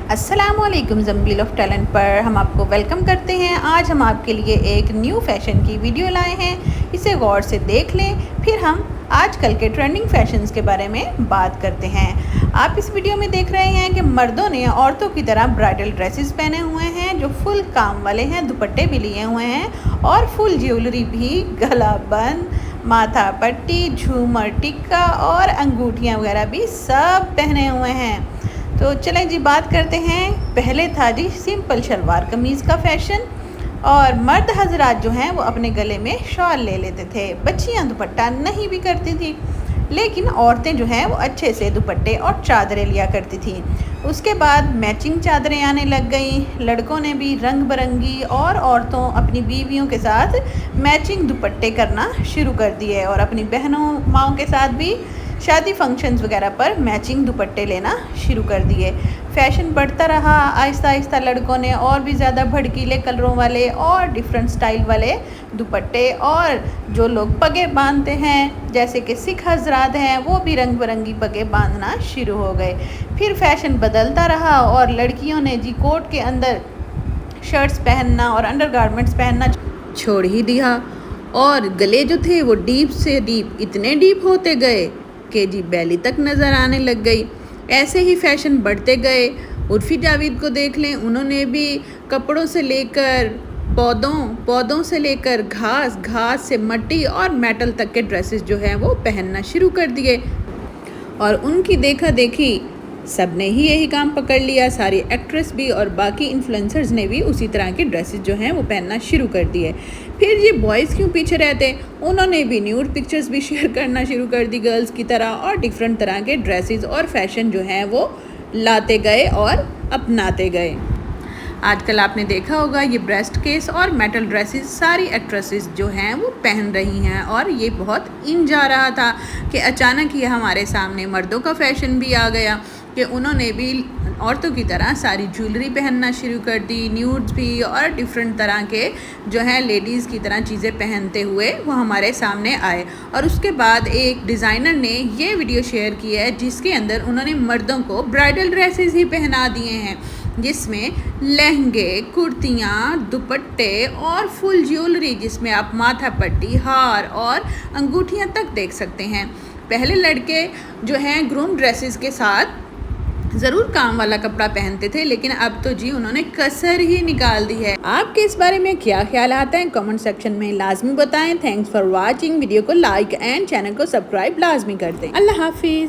अस्सलामुअलैकुम ज़म्बील of talent पर हम आपको वेलकम करते हैं। आज हम आपके लिए एक न्यू फैशन की वीडियो लाए हैं, इसे गौर से देख लें, फिर हम आजकल के ट्रेंडिंग फैशंस के बारे में बात करते हैं। आप इस वीडियो में देख रहे हैं कि मर्दों ने औरतों की तरह ब्राइडल ड्रेसेस पहने हुए हैं जो फुल काम वाले हैं, दुपट्टे भी लिए हुए हैं और फुल ज्वेलरी भी, गला बंद, माथा पट्टी, झूमर, टिक्का और अंगूठियाँ वगैरह भी सब पहने हुए हैं। तो चलें जी, बात करते हैं। पहले था जी सिंपल शलवार कमीज़ का फैशन, और मर्द हजरात जो हैं वो अपने गले में शॉल ले लेते थे। बच्चियां दुपट्टा नहीं भी करती थी, लेकिन औरतें जो हैं वो अच्छे से दुपट्टे और चादरें लिया करती थी। उसके बाद मैचिंग चादरें आने लग गई। लड़कों ने भी रंग बिरंगी और औरतों अपनी बीवियों के साथ मैचिंग दुपट्टे करना शुरू कर दिए, और अपनी बहनों माओं के साथ भी शादी फंक्शंस वगैरह पर मैचिंग दुपट्टे लेना शुरू कर दिए। फैशन बढ़ता रहा, आहिस्ता आहिस्ता लड़कों ने और भी ज़्यादा भड़कीले कलरों वाले और डिफरेंट स्टाइल वाले दुपट्टे, और जो लोग पगे बांधते हैं जैसे कि सिख हजरात हैं, वो भी रंग बिरंगी पगे बांधना शुरू हो गए। फिर फैशन बदलता रहा और लड़कियों ने जी कोट के अंदर शर्ट्स पहनना और अंडरगारमेंट्स पहनना छोड़ ही दिया, और गले जो थे वो डीप से डीप इतने डीप होते गए कि जी बैली तक नज़र आने लग गई। ऐसे ही फैशन बढ़ते गए। उर्फ़ी जावेद को देख लें, उन्होंने भी कपड़ों से लेकर पौधों से लेकर घास से मट्टी और मेटल तक के ड्रेसेस जो हैं वो पहनना शुरू कर दिए, और उनकी देखा देखी सब ने ही यही काम पकड़ लिया। सारी एक्ट्रेस भी और बाकी इन्फ्लुएंसर्स ने भी उसी तरह के ड्रेसेस जो हैं वो पहनना शुरू कर दिए। फिर ये बॉयज़ क्यों पीछे रहते, उन्होंने भी न्यूड पिक्चर्स भी शेयर करना शुरू कर दी गर्ल्स की तरह, और डिफरेंट तरह के ड्रेसेस और फैशन जो हैं वो लाते गए और अपनाते गए। आजकल आपने देखा होगा ये ब्रेस्ट केस और मेटल ड्रेसेस सारी एक्ट्रेसेस जो हैं वो पहन रही हैं, और ये बहुत इन जा रहा था कि अचानक ही हमारे सामने मर्दों का फैशन भी आ गया कि उन्होंने भी औरतों की तरह सारी ज्वेलरी पहनना शुरू कर दी, न्यूड्स भी, और डिफरेंट तरह के जो हैं लेडीज़ की तरह चीज़ें पहनते हुए वो हमारे सामने आए। और उसके बाद एक डिज़ाइनर ने ये वीडियो शेयर की है जिसके अंदर उन्होंने मर्दों को ब्राइडल ड्रेसेस ही पहना दिए हैं, जिसमें लहंगे, कुर्तियाँ, दुपट्टे और फुल ज्वेलरी, जिसमें आप माथा पट्टी, हार और अंगूठियाँ तक देख सकते हैं। पहले लड़के जो हैं ग्रूम ड्रेसेस के साथ ज़रूर काम वाला कपड़ा पहनते थे, लेकिन अब तो जी उन्होंने कसर ही निकाल दी है। आपके इस बारे में क्या ख्याल आता है कमेंट सेक्शन में लाजमी बताएं। Thanks for watching. वीडियो को लाइक एंड चैनल को सब्सक्राइब लाजमी कर दें। अल्लाह हाफिज़।